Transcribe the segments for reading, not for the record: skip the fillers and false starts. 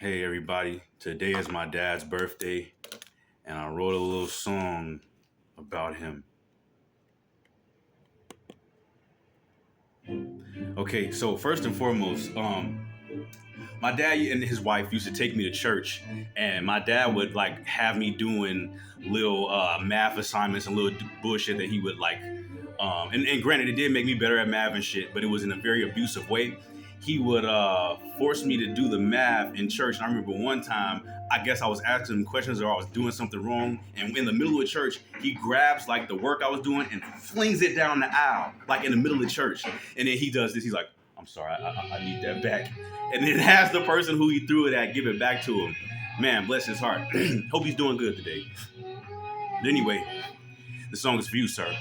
Hey everybody, today is my dad's birthday and I wrote a little song about him. Okay, so first and foremost, my dad and his wife used to take me to church and my dad would like have me doing little math assignments and little bullshit that he would like and granted it did make me better at math and shit, but it was in a very abusive way. He would force me to do the math in church. And I remember one time, I guess I was asking him questions or I was doing something wrong. And in the middle of church, he grabs like the work I was doing and flings it down the aisle, like in the middle of church. And then he does this. He's like, I'm sorry, I need that back. And then has the person who he threw it at give it back to him. Man, bless his heart. Hope he's doing good today. But anyway, the song is for you, sir.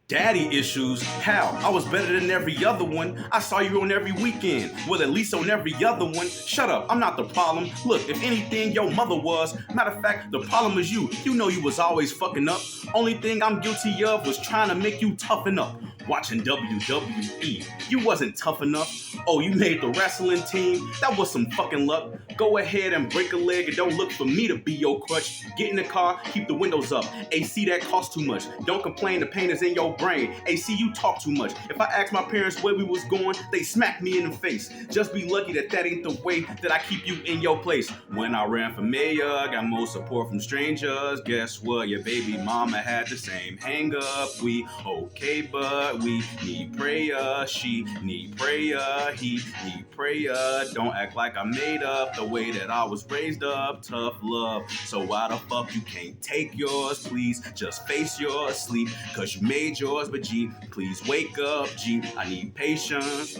Daddy issues? How? I was better than every other one. I saw you on every weekend. Well, at least on every other one. Shut up, I'm not the problem. Look, if anything, your mother was. Matter of fact, the problem is you. You know you was always fucking up. Only thing I'm guilty of was trying to make you toughen up. Watching WWE, you wasn't tough enough. Oh, you made the wrestling team? That was some fucking luck. Go ahead and break a leg and don't look for me to be your crutch. Get in the car, keep the windows up. AC, that costs too much. Don't complain, the pain is in your brain. AC, you talk too much. If I asked my parents where we was going, they smack me in the face. Just be lucky that that ain't the way that I keep you in your place. When I ran for mayor, got more support from strangers. Guess what? Your baby mama had the same hang up. We okay, but we need prayer. She need prayer. He need prayer. Don't act like I made up the way that I was raised up. Tough love. So why the fuck you can't take yours? Please just face your sleep. Cause you made yours, but G, please wake up. G, I need patience.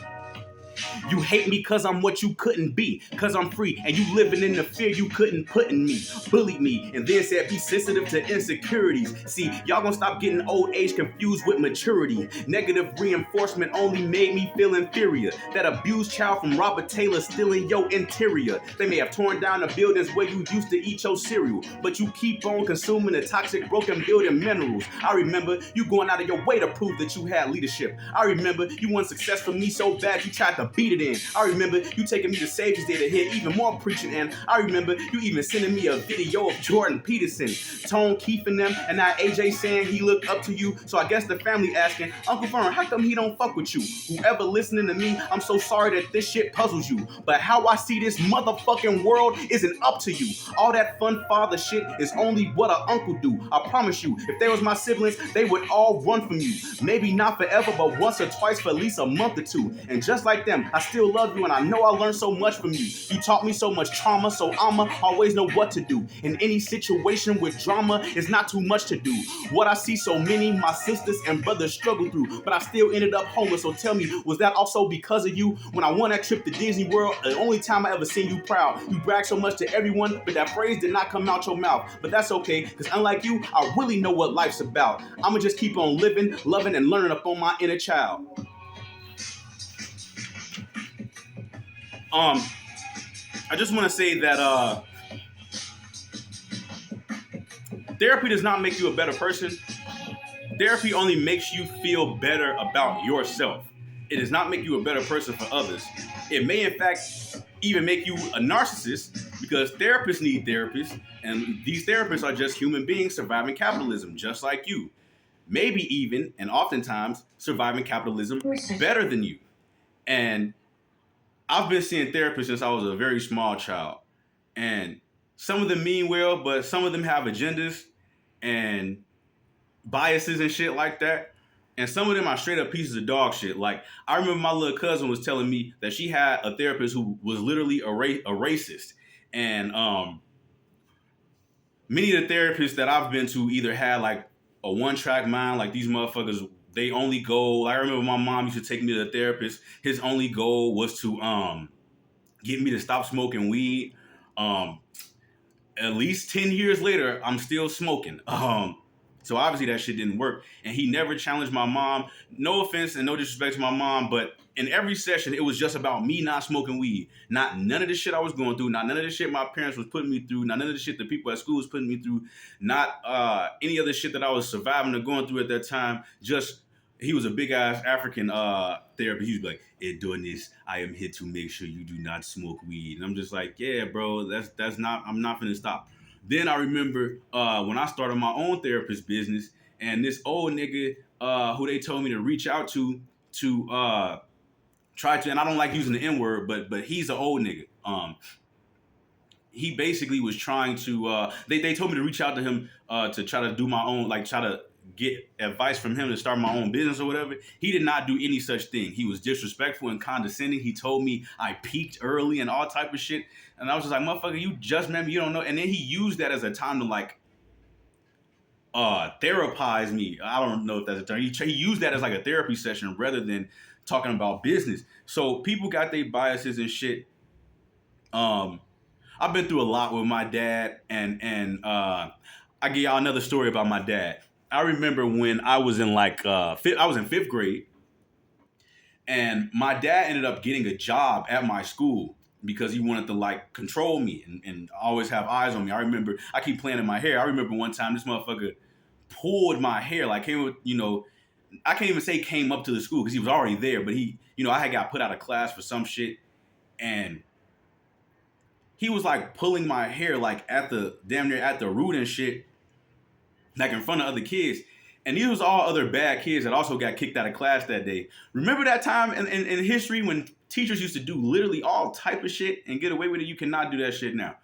You hate me cause I'm what you couldn't be, cause I'm free, and you living in the fear you couldn't put in me. Bullied me, and then said be sensitive to insecurities. See, y'all gonna stop getting old age confused with maturity. Negative reinforcement only made me feel inferior. That abused child from Robert Taylor still in your interior. They may have torn down the buildings where you used to eat your cereal, but you keep on consuming the toxic broken building minerals. I remember you going out of your way to prove that you had leadership. I remember you want success for me so bad you tried to beat it in. I remember you taking me to Savior's Day to hear even more preaching, and I remember you even sending me a video of Jordan Peterson, Tone Keefe and them, and now AJ saying he looked up to you. So I guess the family asking, Uncle Fern, how come he don't fuck with you? Whoever listening to me, I'm so sorry that this shit puzzles you, but how I see this motherfucking world isn't up to you. All that fun father shit is only what an uncle do. I promise you, if they was my siblings, they would all run from you. Maybe not forever, but once or twice for at least a month or two. And just like them, I still love you, and I know I learned so much from you. You taught me so much trauma, so I'ma always know what to do. In any situation with drama, it's not too much to do. What I see so many my sisters and brothers struggle through, but I still ended up homeless. So tell me, was that also because of you? When I won that trip to Disney World, the only time I ever seen you proud. You brag so much to everyone, but that phrase did not come out your mouth. But that's okay, because unlike you, I really know what life's about. I'ma just keep on living, loving, and learning up on my inner child. I just want to say that therapy does not make you a better person. Therapy only makes you feel better about yourself. It does not make you a better person for others. It may, in fact, even make you a narcissist because therapists need therapists, and these therapists are just human beings surviving capitalism, just like you. Maybe even, and oftentimes, surviving capitalism better than you. And I've been seeing therapists since I was a very small child. And some of them mean well, but some of them have agendas and biases and shit like that. And some of them are straight up pieces of dog shit. Like, I remember my little cousin was telling me that she had a therapist who was literally a racist. And many of the therapists that I've been to either had like a one-track mind, like these motherfuckers, they only goal. I remember my mom used to take me to the therapist. His only goal was to get me to stop smoking weed. Um, at least 10 years later, I'm still smoking. So obviously that shit didn't work. And he never challenged my mom. No offense and no disrespect to my mom, but in every session, it was just about me not smoking weed. Not none of the shit I was going through. Not none of the shit my parents was putting me through. Not none of the shit the people at school was putting me through. Not any other shit that I was surviving or going through at that time. Just he was a big ass African therapist. He'd be like, "In doing this, I am here to make sure you do not smoke weed." And I'm just like, "Yeah, bro, that's not. I'm not gonna stop." Then I remember when I started my own therapist business, and this old nigga who they told me to reach out to try to, and I don't like using the N word, but he's an old nigga. He basically was trying to they told me to reach out to him to try to do my own, like try to get advice from him to start my own business or whatever. He did not do any such thing. He was disrespectful and condescending. He told me I peaked early and all type of shit, and I was just like, motherfucker, you just met me, you don't know. And then he used that as a time to like therapize me. I don't know if that's a term. He used that as like a therapy session rather than talking about business. So people got their biases and shit. I've been through a lot with my dad, and I give y'all another story about my dad. I remember when I was in like I was in fifth grade, and my dad ended up getting a job at my school because he wanted to like control me and always have eyes on me. I remember I keep playing in my hair. I remember one time this motherfucker pulled my hair, like came with, I can't even say came up to the school because he was already there, but he, I had got put out of class for some shit, and he was like pulling my hair like at the damn near at the root and shit, like in front of other kids. And these was all other bad kids that also got kicked out of class that day. Remember that time in history when teachers used to do literally all type of shit and get away with it? You cannot do that shit now.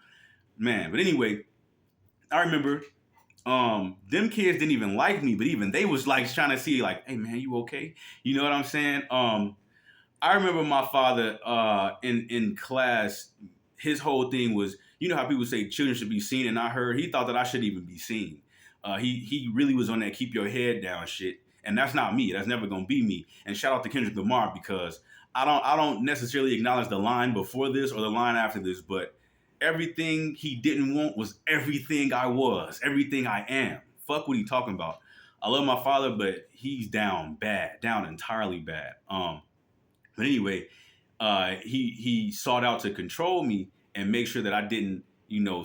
Man, but anyway, I remember them kids didn't even like me, but even they was like trying to see like, hey man, you okay? You know what I'm saying? I remember my father in class, his whole thing was, you know how people say children should be seen and not heard? He thought that I shouldn't even be seen. He really was on that keep your head down shit, and that's not me. That's never gonna be me. And shout out to Kendrick Lamar, because I don't necessarily acknowledge the line before this or the line after this, but everything he didn't want was everything I was, everything I am. Fuck what he talking about. I love my father, but he's down bad, down entirely bad. But anyway, he sought out to control me and make sure that I didn't,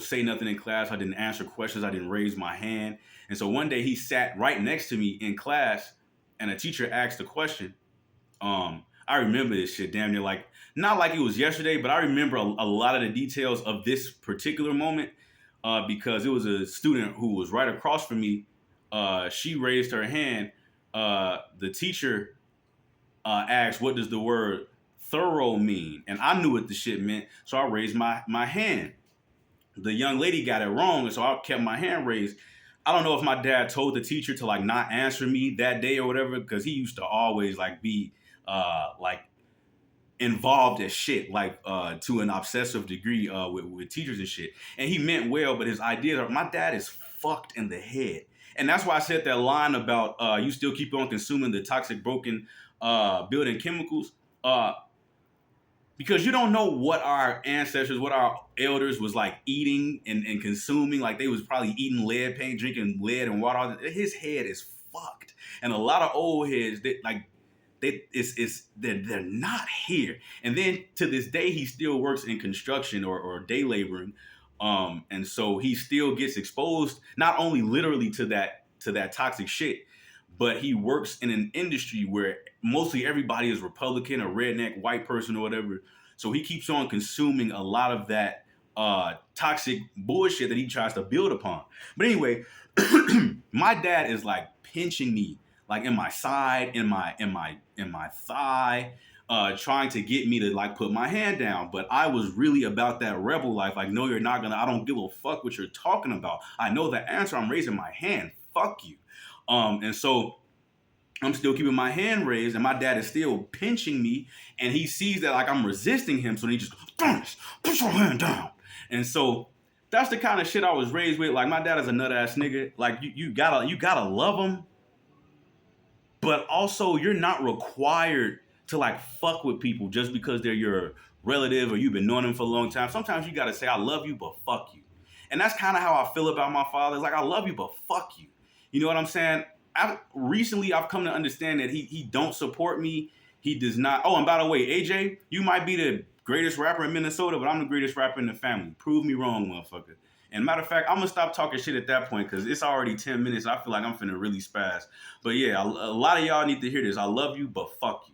say nothing in class. I didn't answer questions. I didn't raise my hand. And so one day he sat right next to me in class, and a teacher asked a question. I remember this shit damn near like, not like it was yesterday, but I remember a lot of the details of this particular moment because it was a student who was right across from me. She raised her hand. The teacher asked, what does the word thorough mean? And I knew what the shit meant, so I raised my hand. The young lady got it wrong, and so I kept my hand raised. I don't know if my dad told the teacher to like not answer me that day or whatever, because he used to always like be like involved as shit, like to an obsessive degree with teachers and shit. And he meant well, but his ideas are, my dad is fucked in the head. And that's why I said that line about you still keep on consuming the toxic, broken building chemicals. Because you don't know what our ancestors, what our elders was like eating and consuming. Like they was probably eating lead paint, drinking lead and water. His head is fucked. And a lot of old heads, they're not here. And then to this day, he still works in construction or day laboring. And so he still gets exposed, not only literally to that toxic shit, but he works in an industry where mostly everybody is Republican or redneck, white person or whatever. So he keeps on consuming a lot of that toxic bullshit that he tries to build upon. But anyway, my dad is like pinching me, like in my side, in my thigh, trying to get me to like put my hand down. But I was really about that rebel life. Like, no, you're not gonna. I don't give a fuck what you're talking about. I know the answer. I'm raising my hand. Fuck you. And so I'm still keeping my hand raised, and my dad is still pinching me, and he sees that like I'm resisting him, so he just goes, put your hand down. And so that's the kind of shit I was raised with. Like my dad is a nut ass nigga. Like you gotta love him, but also you're not required to like fuck with people just because they're your relative or you've been knowing them for a long time. Sometimes you gotta say I love you, but fuck you. And that's kind of how I feel about my father. It's like I love you, but fuck you. You know what I'm saying? Recently, I've come to understand that he don't support me. He does not. Oh, and by the way, AJ, you might be the greatest rapper in Minnesota, but I'm the greatest rapper in the family. Prove me wrong, motherfucker. And matter of fact, I'm gonna stop talking shit at that point because it's already 10 minutes. I feel like I'm finna really spaz. But yeah, a lot of y'all need to hear this. I love you, but fuck you.